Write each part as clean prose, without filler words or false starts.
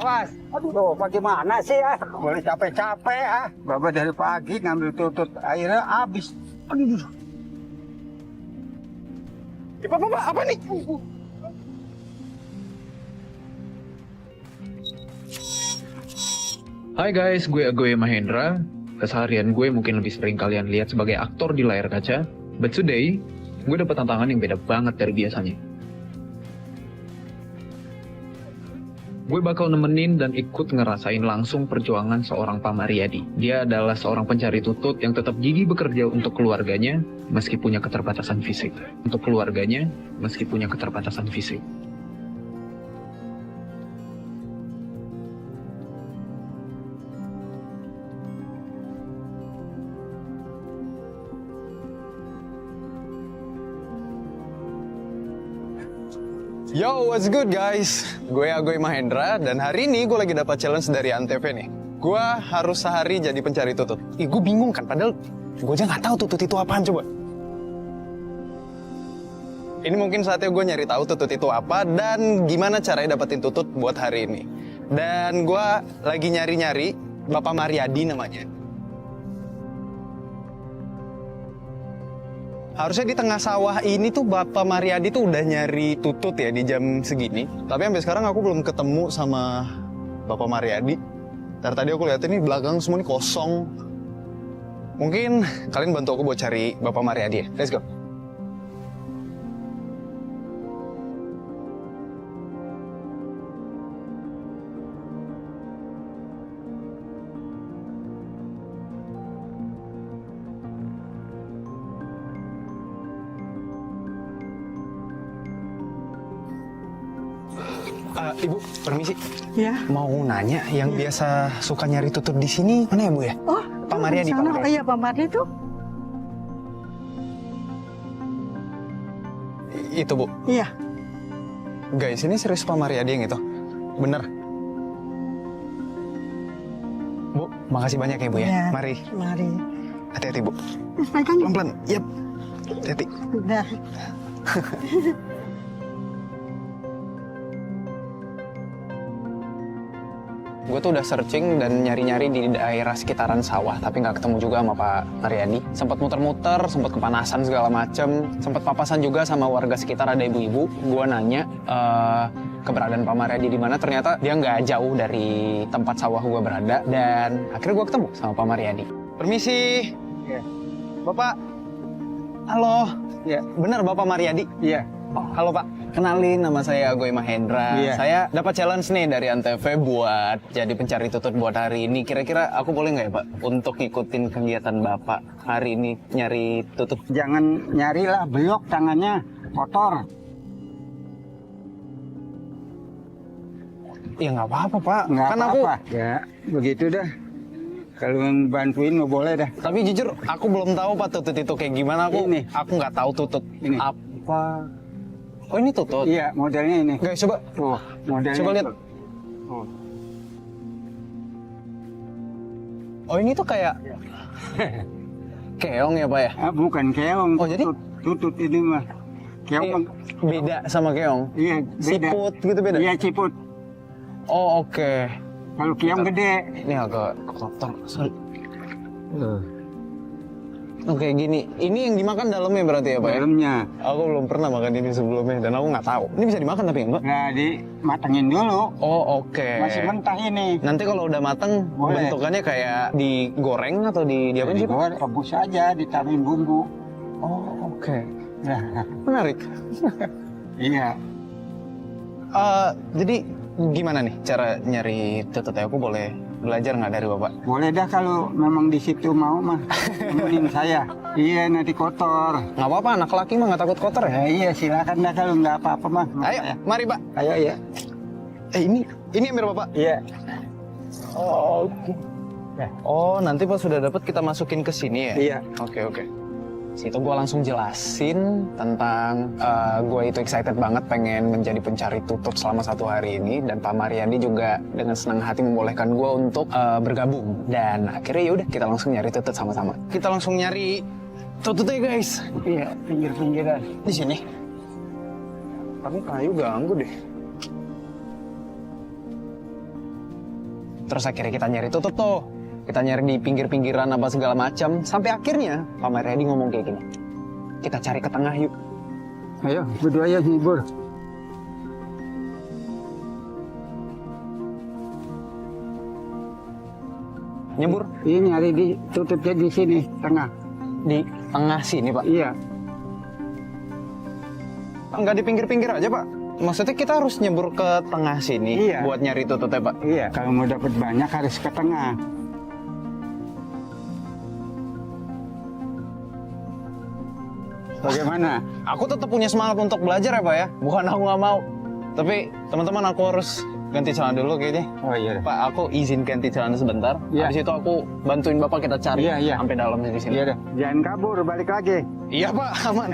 awas. Aduh, bagaimana sih ya? Boleh capek-capek ya. Bapak dari pagi ngambil tutut, akhirnya habis. Aduh. Pak, apa nih? Hai guys, gue Agoy Mahendra. Keseharian gue mungkin lebih sering kalian lihat sebagai aktor di layar kaca. But today, gue dapat tantangan yang beda banget dari biasanya. Gue bakal nemenin dan ikut ngerasain langsung perjuangan seorang Pak Mariadi. Dia adalah seorang pencari tutut yang tetap gigih bekerja untuk keluarganya meski punya keterbatasan fisik. Untuk keluarganya meski punya keterbatasan fisik. Yo, what's good guys? Gue Agoy Mahendra dan hari ini gue lagi dapat challenge dari Antv nih. Gue harus sehari jadi pencari tutut. Gue bingung kan, padahal gue aja nggak tahu tutut itu apaan coba. Ini mungkin saatnya gue nyari tahu tutut itu apa dan gimana caranya dapetin tutut buat hari ini. Dan gue lagi nyari-nyari Bapak Mariadi namanya. Harusnya di tengah sawah ini tuh Bapak Mariadi tuh udah nyari tutut ya di jam segini. Tapi sampai sekarang aku belum ketemu sama Bapak Mariadi. Dari tadi aku lihat ini belakang semua ini kosong. Mungkin kalian bantu aku buat cari Bapak Mariadi ya. Let's go. Ibu, permisi. Ya. Mau nanya, yang biasa suka nyari tutut di sini mana ya Bu ya? Oh, Pak Mariadi, Pak Mariadi. Iya, Pak Mariadi itu. Itu Bu. Iya. Guys, ini serius Pak Mariadi yang itu? Bener? Bu, makasih banyak ya Bu ya. Iya. Mari. Mari. Hati-hati Bu. Pegang. Pelan-pelan. Yap. Hati-hati. Udah. Gue tuh udah searching dan nyari-nyari di daerah sekitaran sawah, tapi nggak ketemu juga sama Pak Mariadi. Sempat muter-muter, sempat kepanasan segala macem, sempat papasan juga sama warga sekitar, ada ibu-ibu. Gue nanya keberadaan Pak Mariadi di mana, ternyata dia nggak jauh dari tempat sawah gue berada. Dan akhirnya gue ketemu sama Pak Mariadi. Permisi. Iya. Bapak. Halo. Iya. Benar Bapak Mariadi? Iya. Oh, halo Pak. Kenalin, nama saya Agoy Mahendra. Iya. Saya dapat challenge nih dari Antv buat jadi pencari tutut buat hari ini. Kira-kira aku boleh nggak ya Pak untuk ngikutin kegiatan Bapak hari ini nyari tutut? Jangan nyarilah, belok tangannya, kotor. Ya nggak apa-apa Pak. Nggak Kan apa-apa. Ya, begitu dah. Kalau bantuin nggak boleh dah. Tapi jujur, aku belum tahu Pak tutut itu kayak gimana. Aku nggak tahu tutut. Ini. Apa? Oh ini tutut? Iya, modelnya ini. Guys, coba. Tuh, modelnya. Coba lihat. Tuh. Oh ini tuh kayak keong ya Pak ya? Ah, bukan keong. Oh, jadi? Tutut ini mah. Keong mah. Beda sama keong? Iya, beda. Siput gitu beda? Iya, ciput. Oh oke. Kalau keong gede. Ini agak kotor, sorry. Oke gini, ini yang dimakan dalamnya berarti ya Pak ya? Dalamnya. Aku belum pernah makan ini sebelumnya dan aku nggak tahu. Ini bisa dimakan tapi enggak? Nah, dimatengin dulu. Oh oke. Masih mentah ini. Nanti kalau udah mateng, Boleh. bentukannya kayak digoreng atau diapain sih Pak? Digoreng, rebus aja, ditaruhin bumbu. Oh oke. Nah, Menarik. iya. Jadi gimana nih cara nyari tutut? Aku boleh belajar nggak dari Bapak? Boleh dah kalau memang di situ mau mah. Temenin saya. Iya, nanti kotor. Nggak apa-apa, anak laki mah nggak takut kotor ya? Ya, iya, silakan dah kalau nggak apa-apa mah. Ayo, mari Pak. Ayo, ya. Ini ambil Bapak. Iya. Oh, oke. Oh, nanti pas sudah dapat kita masukin ke sini ya? Iya. Oke. Situ gue langsung jelasin tentang gue itu excited banget pengen menjadi pencari tutut selama 1 hari ini, dan Pak Mariadi juga dengan senang hati membolehkan gue untuk bergabung, dan akhirnya ya udah kita langsung nyari tutut sama-sama. Kita langsung nyari tututnya guys. Iya, pinggir-pinggiran. Di sini. Tapi kayu ganggu deh. Terus akhirnya kita nyari tutut tuh. Kita nyari di pinggir-pinggiran apa segala macam. Sampai akhirnya Pak Mariadi ngomong kayak gini. Kita cari ke tengah yuk. Ayo, berdua ya hibur. Nyebur Ini nyari di tutupnya di sini, tengah. di tengah sini Pak. Iya. Enggak di pinggir-pinggir aja Pak. Maksudnya kita harus nyebur ke tengah sini Iya. buat nyari tututnya Pak. Iya, kalau mau dapat banyak harus ke tengah. Bagaimana? Aku tetap punya semangat untuk belajar ya Pak ya. Bukan aku nggak mau. Tapi teman-teman aku harus ganti celana dulu kayaknya. Oh iya. Pak, aku izin ganti celana sebentar. Iya. Habis itu aku bantuin Bapak kita cari Iya, iya. sampai dalam di sini. Iya dah. Jangan kabur, balik lagi. Iya Pak, aman.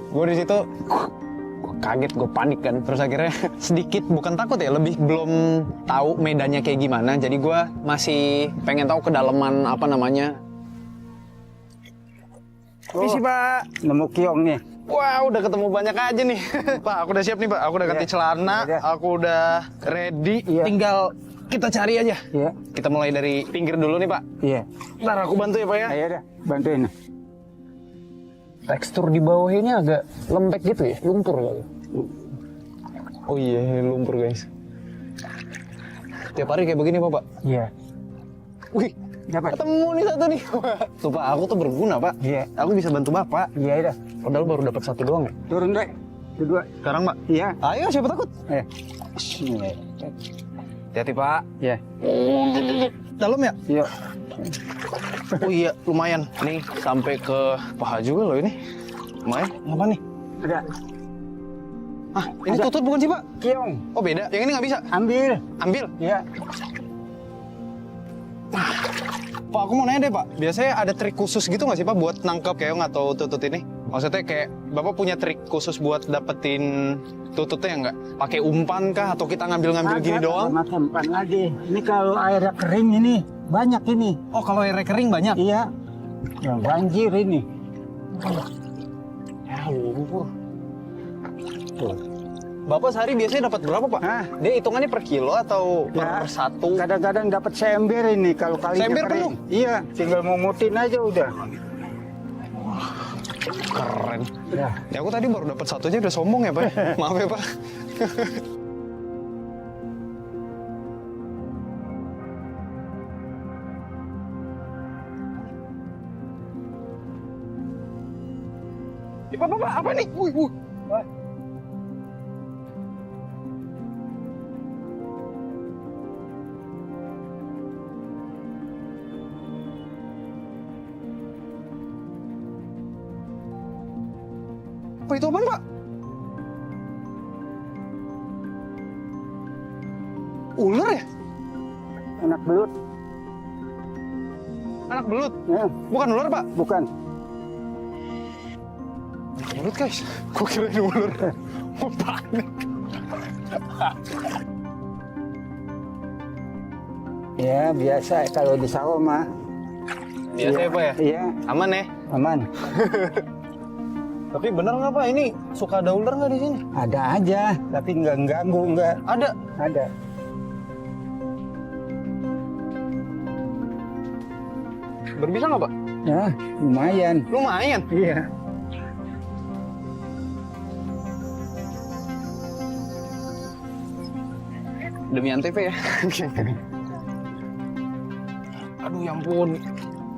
Gue di situ gua kaget, gue panik kan. Terus akhirnya sedikit bukan takut ya, lebih belum tahu medannya kayak gimana. Jadi gue masih pengen tahu kedalaman apa namanya. Misi Pak. Nemu kiong nih. Wah, udah ketemu banyak aja nih. Pak, aku udah siap nih Pak. Aku udah ganti Iya. celana, Iya. aku udah ready. Iya. Tinggal kita cari aja. Iya. Kita mulai dari pinggir dulu nih Pak. Iya. Ntar aku bantu ya Pak ya. Ayo dah, bantuin. Tekstur di bawah ini agak lembek gitu ya, lumpur kali. Oh iya, lumpur guys. Tiap hari kayak begini Pak. Iya. Wih, Dapat. ketemu nih satu nih. Tuh Pak, aku tuh berguna Pak. Iya. Aku bisa bantu Bapak. Iya dah. Padahal baru dapat satu doang ya. Turun deh. Kedua. Sekarang Pak. Iya. Ayo, siapa takut? Iya. Hati-hati Pak. Iya. Dalam ya? Iya. Oh iya, lumayan. Nih, sampai ke paha juga loh ini. Lumayan. Apa nih? Ada Ah, ini Ada. tutut bukan sih Pak? kiong. Oh beda. Yang ini nggak bisa. Ambil. Ambil. Iya. Pak, aku mau nanya deh Pak, biasanya ada trik khusus gitu nggak sih Pak buat nangkep keong atau tutut ini? Maksudnya kayak Bapak punya trik khusus buat dapetin tututnya nggak? Pakai umpan kah atau kita ngambil-ngambil gini doang? Sama tempat lagi. Ini kalau airnya kering ini banyak ini. Oh kalau airnya kering banyak? Iya. Ya, banjir ini. Ya lumpur. Tuh. Bapak sehari biasanya dapat berapa Pak? Hah? Dia hitungannya per kilo atau per Ya, satu? Kadang-kadang dapat seember ini kalau kalinya Seember kering. penuh? Iya, tinggal mumutin aja udah. Keren. Ya. Ya aku tadi baru dapat satu aja udah sombong ya Pak. Maaf ya Pak. Pak, apa nih? Wih. Apa itu apaan, Pak? Ular ya? Anak belut. Anak belut? Ya, Bukan ular, Pak? bukan. Anak belut, guys. Gue kirain ular. Gue panik. Ya, biasa kalau di sawah mah. Biasa ya, Pak ya? Iya, Aman ya? aman. Tapi bener nggak, Pak? Ini suka ada ular nggak di sini? Ada aja, tapi nggak ganggu, nggak Ada. ada. Berbisa nggak, Pak? Ya, lumayan. Lumayan. Iya. Demi Antv ya. Aduh ya ampun.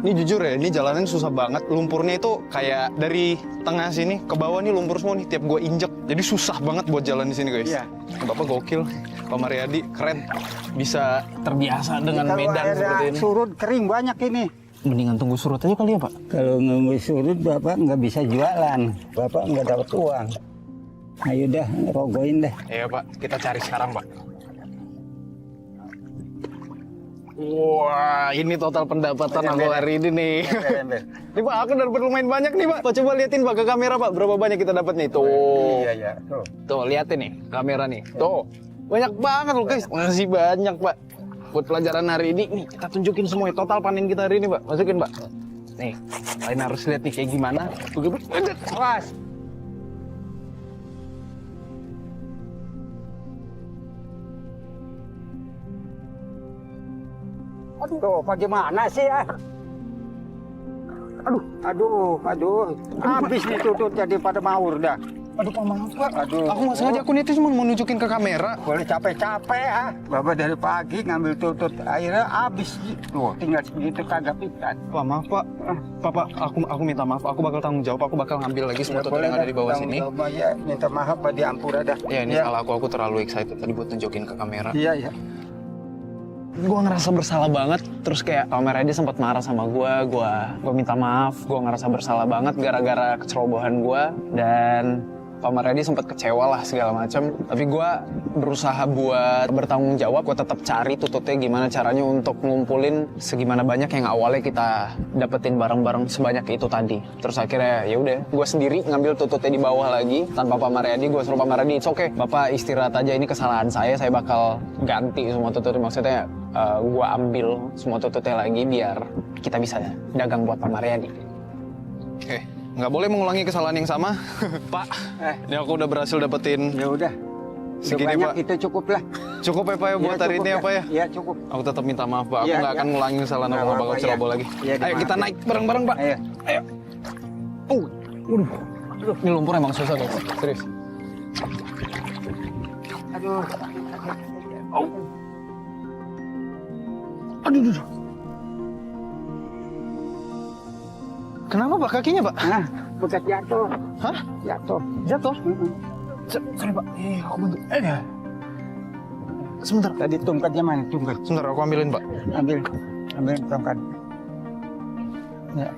Ini jujur ya, ini jalanan susah banget. Lumpurnya itu kayak dari tengah sini ke bawah nih lumpur semua nih tiap gua injek. Jadi susah banget buat jalan di sini guys. Iya. Bapak gokil, Pak Mariadi keren. Bisa terbiasa dengan Kalau medan seperti airnya ini. surut kering banyak ini. Mendingan tunggu surut aja kali ya Pak. Kalau nunggu surut Bapak nggak bisa jualan. Bapak nggak dapat uang. Ayo dah, rogoin deh. Iya Pak, kita cari sekarang Pak. Wah, ini total pendapatan aku hari ini nih. Nih Pak, aku dapat lumayan banyak nih Pak. Coba liatin Pak ke kamera Pak, berapa banyak kita dapat nih. Tuh. Iya, iya. Tuh. Tuh, liatin nih kamera nih. Tuh. Banyak banget loh guys. Masih banyak Pak. Buat pelajaran hari ini, nih kita tunjukin semua total panen kita hari ini Pak. Masukin Pak. Nih, kalian harus lihat nih kayak gimana. Awas. Tuh, bagaimana sih ya? Aduh. Habis nih tutut jadi pada maur dah. Aduh Pak, maaf Pak. Aduh. Aku nggak sengaja, aku itu cuma mau nunjukin ke kamera. Boleh capek-capek ah. Bapak dari pagi ngambil tutut, akhirnya habis. Tuh, tinggal segitu kagak pisan. Pak, maaf Pak. Pak, aku minta maaf. Aku bakal tanggung jawab. Aku bakal ngambil lagi semua tutut yang ada di bawah sini. Ya, minta maaf Pak, diampura dah. Ya, ini salah aku. Aku terlalu excited tadi buat nunjukin ke kamera. Iya. Gue ngerasa bersalah banget. Terus kayak kamera dia sempat marah sama gue minta maaf. Gue ngerasa bersalah banget gara-gara kecerobohan gue. Dan Pak Maryadi sempat kecewa lah segala macam. Tapi gue berusaha buat bertanggung jawab. Gue tetap cari tututnya gimana caranya untuk ngumpulin segimana banyak yang awalnya kita dapetin bareng-bareng sebanyak itu tadi. Terus akhirnya ya udah, gue sendiri ngambil tututnya di bawah lagi tanpa Pak Maryadi. Gue suruh Pak Maryadi, it's okay, Bapak istirahat aja, ini kesalahan saya bakal ganti semua tututnya. Maksudnya gue ambil semua tututnya lagi biar kita bisa dagang buat Pak Maryadi. Oke. Nggak boleh mengulangi kesalahan yang sama. Pak, ini aku udah berhasil dapetin. Ya udah. Segini banyak, Pak. itu cukup lah. Cukup ya Pak ya buat hari ini ya Pak ya? Iya cukup. Aku tetap minta maaf Pak, aku Iya, nggak akan ngulangi kesalahan, aku Nggak nggak bakal apa-apa, ceroboh ya. lagi. Iya, Ayo kita naik bareng-bareng Pak. Ayo. Ini lumpur emang susah guys, serius. Aduh. Aduh. Kenapa Pak kakinya Pak? Nah, bekas jatuh. Hah? Jatuh. Jatuh? Sorry Pak, aku bantu. Sebentar. Tadi tongkatnya mana? Tongkat. Sebentar, aku ambilin Pak. Ambil tongkat. Ya.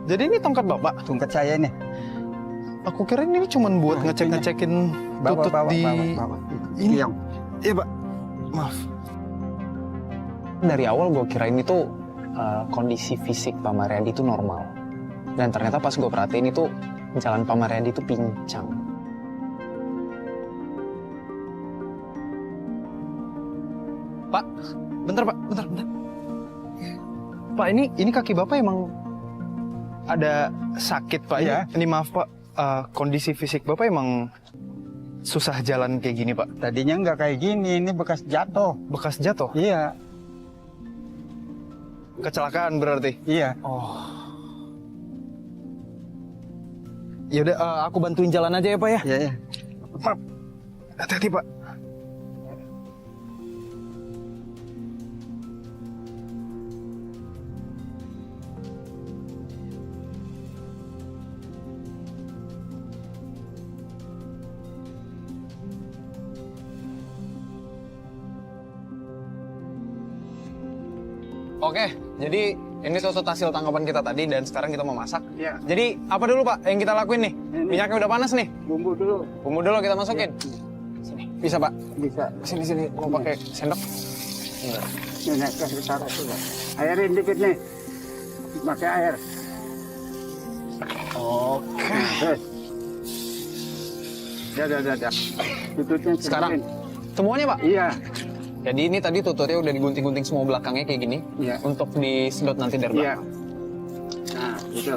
Jadi ini tongkat Bapak? Tongkat saya nih. Aku kira ini cuma buat Nah, ngecek-ngecekin Bawa. tutut di... Ini yang. Iya Pak, maaf. Dari awal gue kira ini tuh kondisi fisik Pak Maryadi itu normal. Dan ternyata pas gue perhatiin itu jalan Pak Maryadi itu pincang. Pak, bentar Pak, bentar. Pak, ini kaki Bapak emang ada sakit Pak? Iya. Ini maaf Pak, kondisi fisik Bapak emang susah jalan kayak gini Pak? Tadinya nggak kayak gini, ini bekas jatuh. Bekas jatuh? Iya. Kecelakaan berarti? Iya. Oh. Yaudah, aku bantuin jalan aja ya Pak ya? Iya. Maaf. Hati-hati Pak. Oke, jadi ini tutut hasil tangkapan kita tadi dan sekarang kita mau masak. Iya. Jadi apa dulu Pak yang kita lakuin nih? Minyaknya udah panas nih. Bumbu dulu. Bumbu dulu kita masukin. Sini, bisa Pak? Bisa. Sini, mau pakai sendok? Enggak. Ini kasih taruh dulu. Airin dikit nih. Pakai air. Oke. Terus. Dah. Tututnya Sekarang sini. semuanya Pak? Iya. Jadi ini tadi tututnya udah digunting-gunting semua belakangnya kayak gini. Iya. Untuk disedot nanti dari Iya. belakang. Nah, gitu.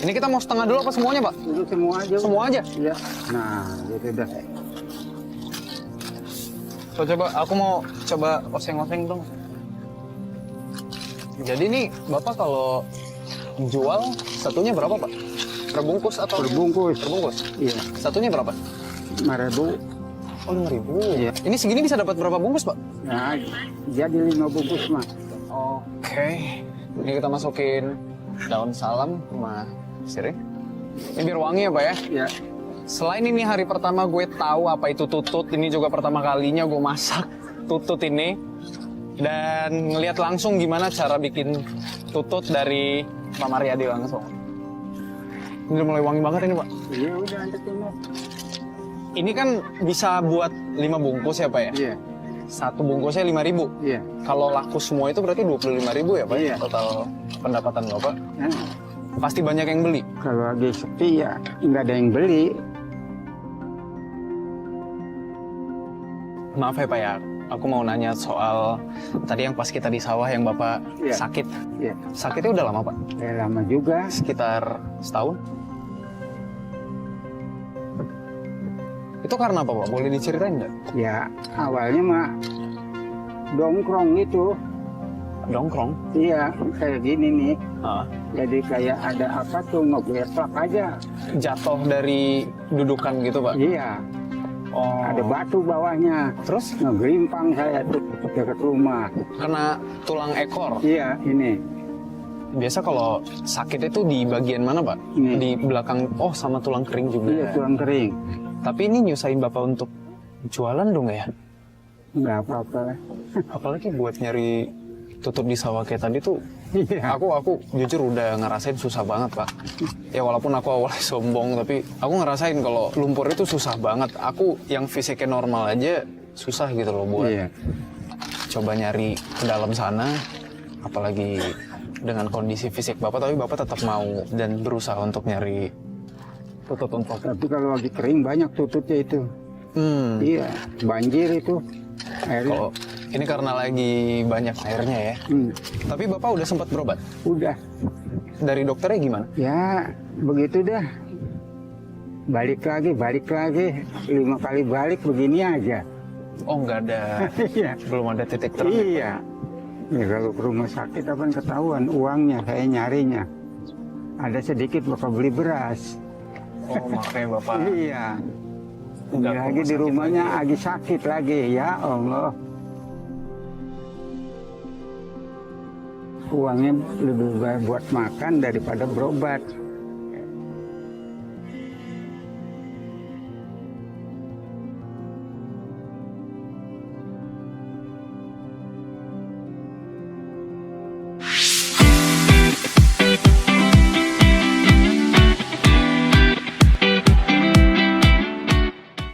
Ini kita mau setengah dulu apa semuanya Pak? Itu semua aja. Semua aja? Iya. Nah, gitu dah. So, coba, aku mau coba oseng-oseng dong. Jadi nih, Bapak kalau jual satunya berapa Pak? Perbungkus atau? Perbungkus. Perbungkus? Iya. Satunya berapa? 5.000. Oh, 5.000. Iya. Ini segini bisa dapat berapa bungkus Pak? Nah, jadi 5 bungkus mah. Oke. Ini kita masukin daun salam sama sirih. Ini biar wangi ya Pak ya? Iya. Selain ini hari pertama gue tahu apa itu tutut, ini juga pertama kalinya gue masak tutut ini. Dan ngelihat langsung gimana cara bikin tutut dari Pak Maryadi langsung. Ini udah mulai wangi banget ini Pak. Iya, udah antetin lah. Ini kan bisa buat 5 bungkus ya Pak ya? Iya. Satu bungkusnya 5.000. Iya. Kalau laku semua itu berarti 25.000 ya Pak? Iya. Total pendapatan Bapak. Nah, Pasti banyak yang beli. kalau lagi sepi ya nggak ada yang beli. Maaf ya Pak ya, aku mau nanya soal tadi yang pas kita di sawah yang Bapak Iya. sakit. Iya. Sakitnya udah lama Pak? Udah lama juga. Sekitar setahun? Itu karena apa, Pak? Boleh diceritain nggak? Ya awalnya mah dongkrong gitu. Dongkrong? Iya, kayak gini nih. Ah. Jadi kayak ada apa tuh ngegeplak aja. Jatuh dari dudukan gitu, Pak? Iya, Oh. ada batu bawahnya. Terus Ngegelimpang saya tuh dekat rumah. kena tulang ekor. Iya, ini. Biasa kalau sakit itu di bagian mana, Pak? Ini. Di belakang. Oh, sama tulang kering juga. Iya, tulang kering. Tapi ini nyusahin Bapak untuk jualan dong ya? Nggak apa-apa. Apalagi buat nyari tutut di sawah kayak tadi tuh. Iya. Aku jujur udah ngerasain susah banget, Pak. Ya walaupun aku awalnya sombong, tapi aku ngerasain kalau lumpur itu susah banget. Aku yang fisiknya normal aja susah gitu loh buat Iya. coba nyari ke dalam sana. Apalagi dengan kondisi fisik Bapak, tapi Bapak tetap mau dan berusaha untuk nyari tutut untuk. Tapi kalau lagi kering banyak tututnya itu. Hmm. Iya, banjir itu. Airnya. Kalau ini karena lagi banyak airnya ya. Tapi Bapak udah sempat berobat? Udah. Dari dokternya gimana? Ya, begitu dah. Balik lagi. 5 kali balik begini aja. Oh, nggak ada. Iya. Belum ada titik terang. Iya. Ya kalau ke rumah sakit apa ketahuan uangnya saya nyarinya. Ada sedikit bakal beli beras. Oh, makanya Bapak. Iya. Nggak ke Lagi di sakit rumahnya lagi. lagi sakit lagi. Ya Allah. Uangnya lebih baik buat makan daripada berobat.